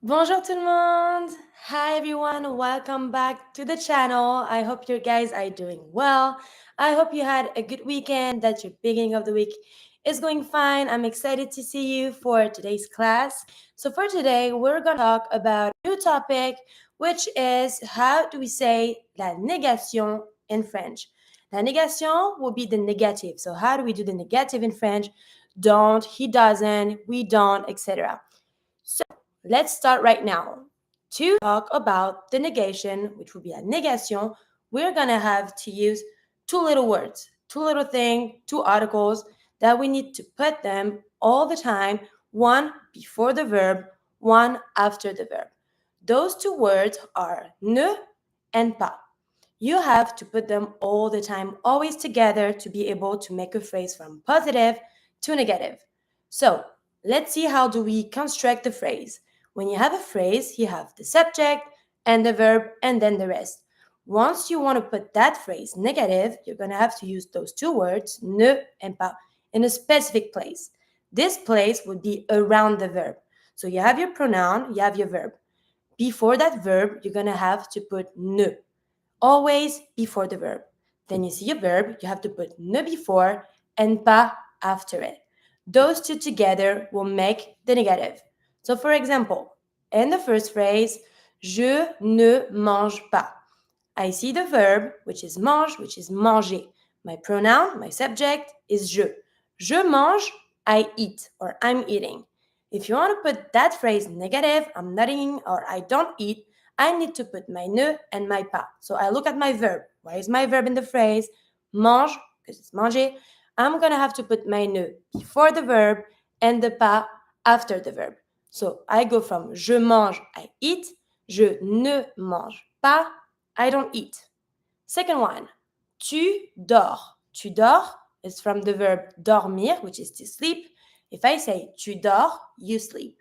Bonjour tout le monde! Hi everyone, welcome back to the channel. I hope you guys are doing well. I hope you had a good weekend, that your beginning of the week is going fine. I'm excited to see you for today's class. So for today, we're going to talk about a new topic, which is how do we say la négation in French? La négation will be the negative. So how do we do the negative in French? Don't, he doesn't, we don't, etc. Let's start right now. To talk about the negation, which will be a négation, we're going to have to use two little words, two little things, two articles that we need to put them all the time, one before the verb, one after the verb. Those two words are ne and pas. You have to put them all the time, always together to be able to make a phrase from positive to negative. So let's see how do we construct the phrase. When you have a phrase, you have the subject and the verb and then the rest. Once you want to put that phrase negative, you're going to have to use those two words, ne and pas, in a specific place. This place would be around the verb. So you have your pronoun, you have your verb. Before that verb, you're going to have to put ne, always before the verb. Then you see a verb, you have to put ne before and pas after it. Those two together will make the negative. So for example, in the first phrase, je ne mange pas. I see the verb, which is mange, which is manger. My pronoun, my subject is je. Je mange, I eat or I'm eating. If you want to put that phrase negative, I'm not eating or I don't eat, I need to put my ne and my pas. So I look at my verb. Why is my verb in the phrase? Mange, because it's manger. I'm going to have to put my ne before the verb and the pas after the verb. So I go from je mange, I eat, je ne mange pas, I don't eat. Second one, tu dors. Tu dors is from the verb dormir, which is to sleep. If I say tu dors, you sleep.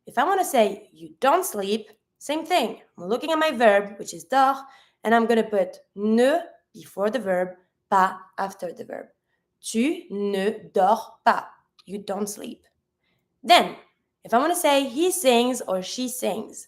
If I want to say you don't sleep, same thing. I'm looking at my verb, which is dors, and I'm going to put ne before the verb, pas after the verb. Tu ne dors pas. You don't sleep. Then, if I want to say he sings or she sings,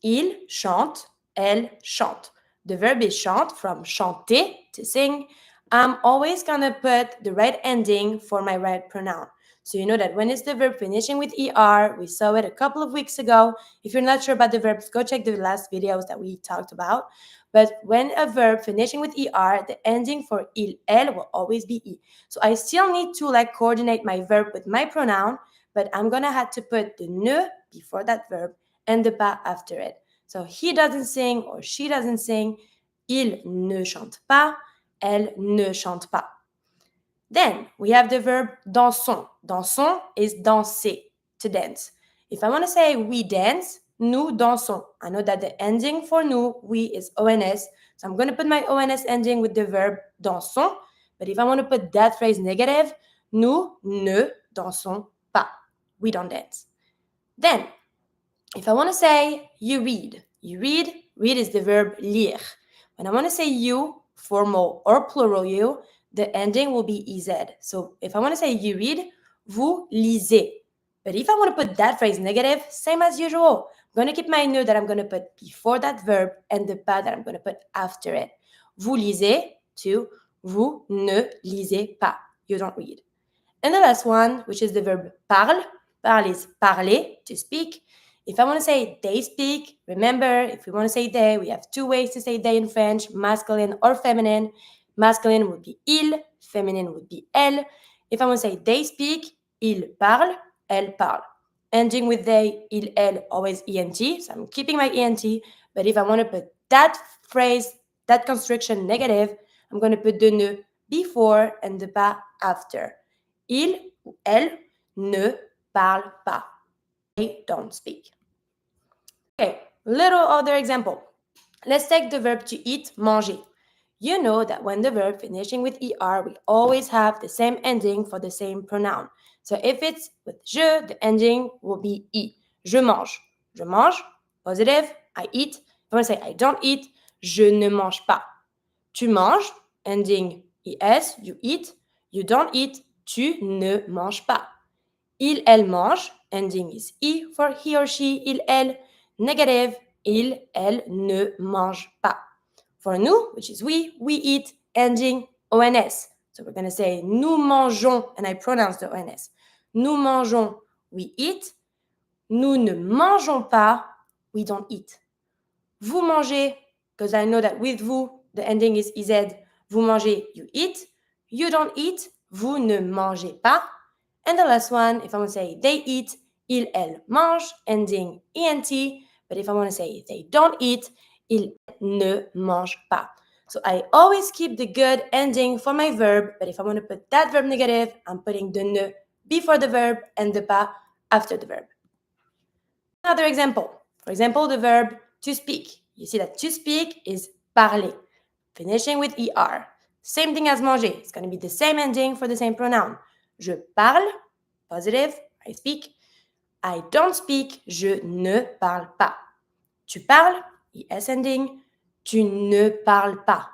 il chante, elle chante. The verb is chante, from chanter, to sing. I'm always going to put the right ending for my right pronoun. So you know that when it's the verb finishing with ER, we saw it a couple of weeks ago. If you're not sure about the verbs, go check the last videos that we talked about. But when a verb finishing with ER, the ending for il, elle will always be E. So I still need to coordinate my verb with my pronoun, but I'm going to have to put the ne before that verb and the pas after it. So he doesn't sing or she doesn't sing. Il ne chante pas. Elle ne chante pas. Then we have the verb dansons. Dansons is danser, to dance. If I want to say we dance, nous dansons. I know that the ending for nous, we, is ONS. So I'm going to put my ONS ending with the verb dansons. But if I want to put that phrase negative, nous ne dansons pas. We don't dance. Then, if I want to say you read, read is the verb lire. When I want to say you, formal or plural you, the ending will be EZ. So if I want to say you read, vous lisez. But if I want to put that phrase negative, same as usual. I'm going to keep my ne that I'm going to put before that verb and the pas that I'm going to put after it. Vous lisez to vous ne lisez pas. You don't read. And the last one, which is the verb parle. Parle is parler, to speak. If I want to say they speak, remember, if we want to say they, we have two ways to say they in French, masculine or feminine. Masculine would be il, feminine would be elle. If I want to say they speak, il parle, elle parle. Ending with they, il, elle, always ent, so I'm keeping my ent. But if I want to put that phrase, that construction negative, I'm going to put the ne before and the pas after. Il ou elle ne parle pas. They don't speak. Okay, little other example. Let's take the verb to eat, manger. You know that when the verb finishing with er, we always have the same ending for the same pronoun. So if it's with je, the ending will be e. Je mange. Je mange, positive, I eat. If I want to say I don't eat, je ne mange pas. Tu manges, ending es, you eat. You don't eat, tu ne manges pas. Il, elle mange, ending is e for he or she, il, elle. negative, il, elle ne mange pas. For nous, which is we eat, ending ONS. So we're going to say nous mangeons, and I pronounce the ONS. Nous mangeons, we eat. Nous ne mangeons pas, we don't eat. Vous mangez, because I know that with vous, the ending is EZ. Vous mangez, you eat. You don't eat, vous ne mangez pas. And the last one, if I want to say they eat, ils, elles mangent, ending ENT. But if I want to say they don't eat, ils ne mangent pas. So I always keep the good ending for my verb, but if I want to put that verb negative, I'm putting the ne before the verb and the pas after the verb. Another example. For example, the verb to speak. You see that to speak is parler, finishing with ER. Same thing as manger. It's going to be the same ending for the same pronoun. Je parle, positive, I speak. I don't speak, je ne parle pas. Tu parles, ES ending. Tu ne parles pas.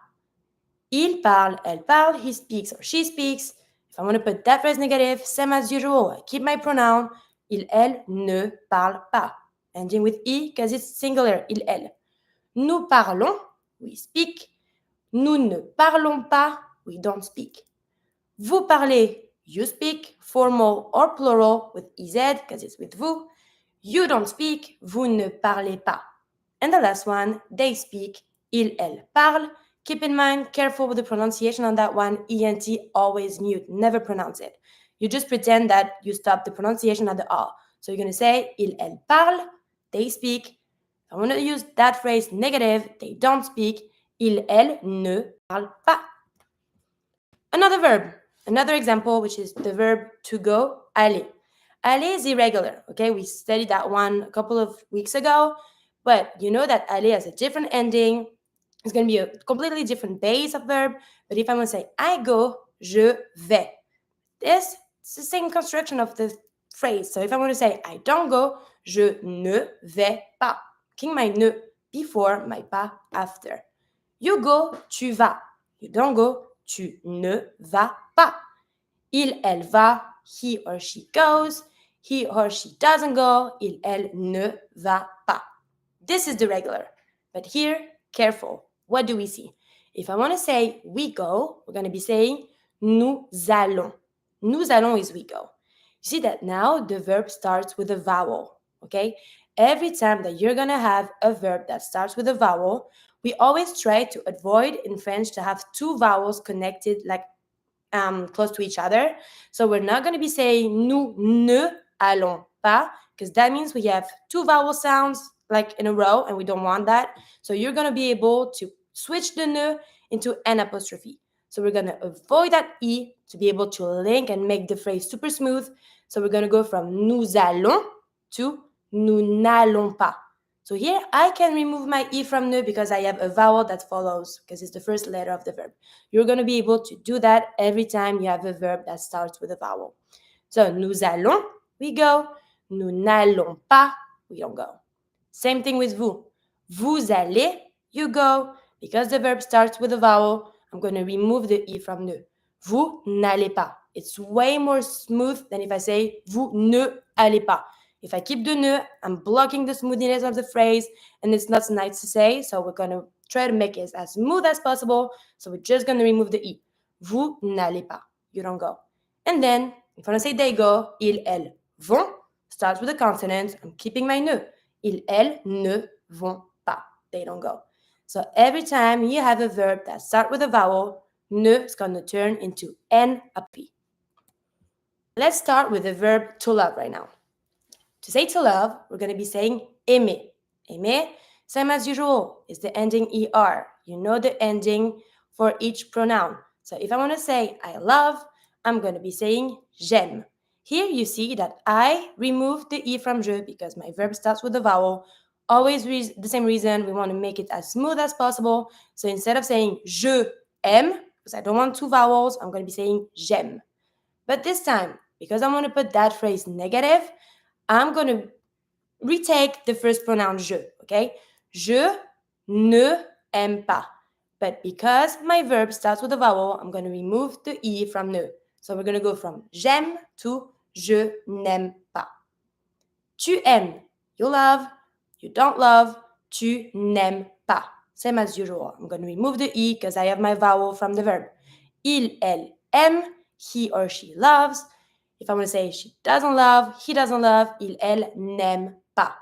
Il parle, elle parle, he speaks or she speaks. If I want to put that phrase negative, same as usual, I keep my pronoun. Il, elle ne parle pas. Ending with E because it's singular, il, elle. Nous parlons, we speak. Nous ne parlons pas, we don't speak. Vous parlez, you speak, formal or plural with EZ because it's with vous. You don't speak, vous ne parlez pas. And the last one, they speak, il, elle parle. Keep in mind, careful with the pronunciation on that one. ENT, always mute, never pronounce it. You just pretend that you stop the pronunciation at the R. So you're going to say, il, elle parle, they speak. If I want to use that phrase negative, they don't speak, il, elle ne parle pas. Another verb, another example, which is the verb to go, aller. Aller is irregular, okay? We studied that one a couple of weeks ago, but you know that aller has a different ending. It's going to be a completely different base of verb. But if I'm going to say I go, je vais. It's the same construction of the phrase. So if I want to say I don't go, je ne vais pas. King my ne before, my pas after. You go, tu vas. You don't go, tu ne vas pas. Il, elle va, he or she goes. He or she doesn't go, il, elle ne va pas. This is the regular. But here, careful. What do we see? If I want to say we go, we're going to be saying nous allons. Nous allons is we go. You see that now the verb starts with a vowel, okay? Every time that you're going to have a verb that starts with a vowel, we always try to avoid in French to have two vowels connected like close to each other. So we're not going to be saying nous ne allons pas because that means we have two vowel sounds like in a row and we don't want that. So you're going to be able to switch the ne into an apostrophe. So we're going to avoid that E to be able to link and make the phrase super smooth. So we're going to go from nous allons to nous n'allons pas. So here I can remove my E from ne because I have a vowel that follows because it's the first letter of the verb. You're going to be able to do that every time you have a verb that starts with a vowel. So nous allons, we go. Nous n'allons pas, we don't go. Same thing with vous. Vous allez, you go. Because the verb starts with a vowel, I'm going to remove the E from ne. Vous n'allez pas. It's way more smooth than if I say vous ne allez pas. If I keep the ne, I'm blocking the smoothness of the phrase, and it's not nice to say, so we're going to try to make it as smooth as possible. So we're just going to remove the E. Vous n'allez pas. You don't go. And then, if I want to say they go, ils, elles vont, starts with a consonant. I'm keeping my ne. Ils, elles ne vont pas. They don't go. So every time you have a verb that starts with a vowel, ne is going to turn into N apostrophe. Let's start with the verb to love right now. To say to love, we're going to be saying aimer. Aimer, same as usual, is the ending ER. You know the ending for each pronoun. So if I want to say I love, I'm going to be saying j'aime. Here you see that I removed the E from je because my verb starts with a vowel. Always the same reason, we want to make it as smooth as possible. So instead of saying je aime, because I don't want two vowels, I'm going to be saying j'aime. But this time, because I want to put that phrase negative, I'm going to retake the first pronoun je, okay? Je ne aime pas. But because my verb starts with a vowel, I'm going to remove the E from ne. So we're going to go from j'aime to je n'aime pas. Tu aimes, you love. you don't love, tu n'aimes pas. Same as usual. I'm going to remove the E because I have my vowel from the verb. Il, elle, aime, he or she loves. If I want to say she doesn't love, he doesn't love, il, elle n'aime pas.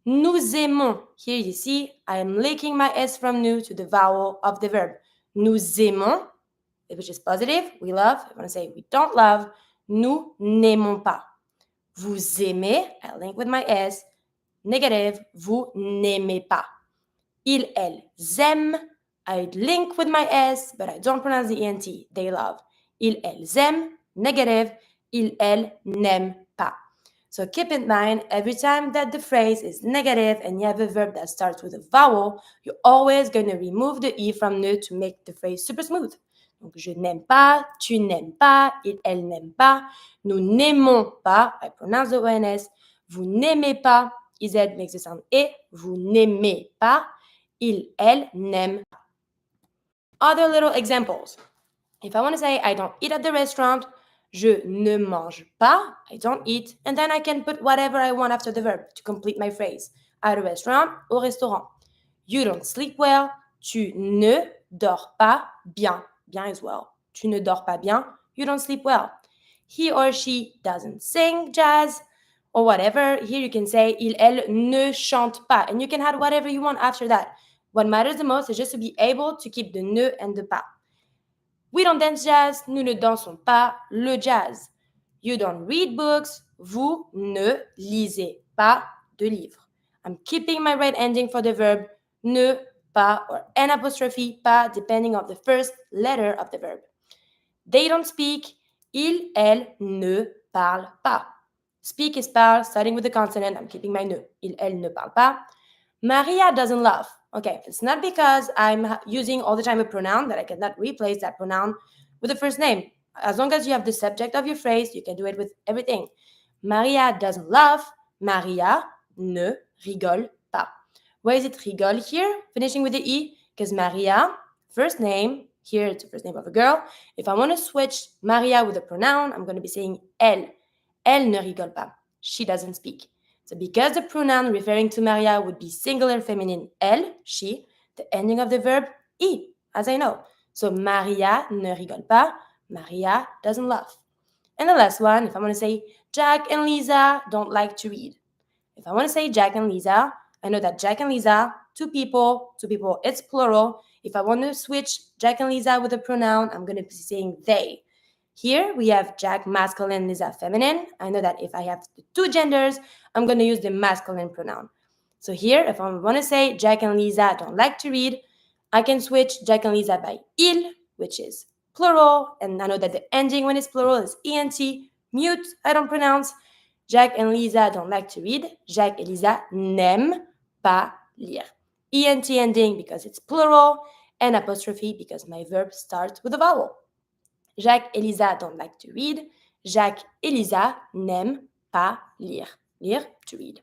Nous aimons. Here you see, I am linking my S from nous to the vowel of the verb. Nous aimons, which is positive, we love. I want to say we don't love, nous n'aimons pas. Vous aimez, I link with my S. Negative, vous n'aimez pas. Ils, elles aiment, I link with my S, but I don't pronounce the ENT. They love. Ils, elles aiment, negative, ils, elles n'aiment pas. So keep in mind, every time that the phrase is negative and you have a verb that starts with a vowel, you're always going to remove the E from ne to make the phrase super smooth. Donc, je n'aime pas, tu n'aimes pas, il, elle n'aime pas, nous n'aimons pas, I pronounce the ONS, vous n'aimez pas, IZ makes the sound E, vous n'aimez pas, il, elle n'aime pas. Other little examples. If I want to say I don't eat at the restaurant, je ne mange pas, I don't eat, and then I can put whatever I want after the verb to complete my phrase. At a restaurant, au restaurant. You don't sleep well, tu ne dors pas bien. Bien as well. Tu ne dors pas bien, you don't sleep well. He or she doesn't sing jazz or whatever. Here you can say il, elle ne chante pas, and you can add whatever you want after that. What matters the most is just to be able to keep the ne and the pas. We don't dance jazz, nous ne dansons pas le jazz. You don't read books, vous ne lisez pas de livres. I'm keeping my right ending for the verb ne, pas, or an apostrophe, pas, depending on the first letter of the verb. They don't speak, il, elle ne parle pas. Speak is parle, starting with the consonant. I'm keeping my ne. Il, elle ne parle pas. Maria doesn't laugh. Okay, it's not because I'm using all the time a pronoun that I cannot replace that pronoun with the first name. As long as you have the subject of your phrase, you can do it with everything. Maria doesn't laugh. Maria ne rigole pas. Why is it rigole here? Finishing with the E, because Maria, first name, here it's the first name of a girl. If I want to switch Maria with a pronoun, I'm going to be saying elle. Elle ne rigole pas. She doesn't speak. So because the pronoun referring to Maria would be singular feminine elle, she, the ending of the verb I, as I know. So Maria ne rigole pas, Maria doesn't laugh. And the last one, if I want to say Jack and Lisa don't like to read. If I want to say Jack and Lisa, I know that Jack and Lisa, two people, it's plural. If I want to switch Jack and Lisa with a pronoun, I'm going to be saying they. Here we have Jack masculine, Lisa feminine. I know that if I have the two genders, I'm going to use the masculine pronoun. So here, if I want to say Jack and Lisa don't like to read, I can switch Jack and Lisa by il, which is plural. And I know that the ending when it's plural is ent, mute, I don't pronounce. Jack and Lisa don't like to read. Jack et Lisa n'aiment pas lire. ENT ending because it's plural, and apostrophe because my verb starts with a vowel. Jacques et Lisa don't like to read. Jacques et Lisa n'aiment pas lire. Lire, to read.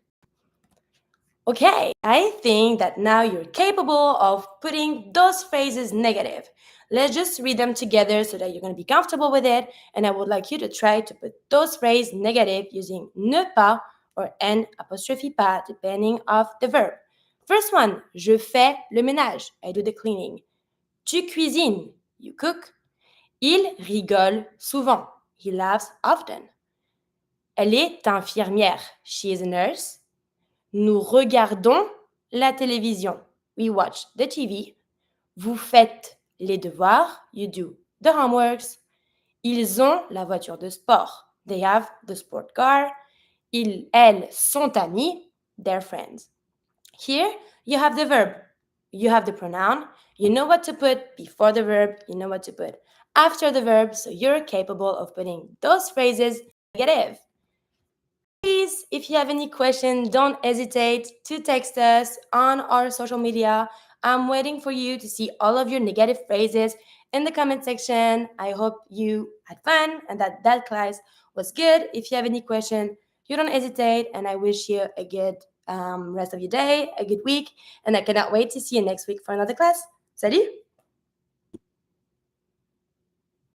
Okay, I think that now you're capable of putting those phrases negative. Let's just read them together so that you're going to be comfortable with it. And I would like you to try to put those phrases negative using ne pas or n apostrophe pas, depending of the verb. First one, je fais le ménage. I do the cleaning. Tu cuisines. You cook. Il rigole souvent. He laughs often. Elle est infirmière. She is a nurse. Nous regardons la télévision. We watch the TV. Vous faites les devoirs. You do the homeworks. Ils ont la voiture de sport. They have the sport car. Ils, elles sont amis. They're friends. Here you have the verb. You have the pronoun. You know what to put before the verb. You know what to put after the verb, so you're capable of putting those phrases negative. Please, if you have any questions, don't hesitate to text us on our social media. I'm waiting for you to see all of your negative phrases in the comment section. I hope you had fun and that class was good. If you have any question, you don't hesitate, and I wish you a good rest of your day, a good week, and I cannot wait to see you next week for another class. Salut!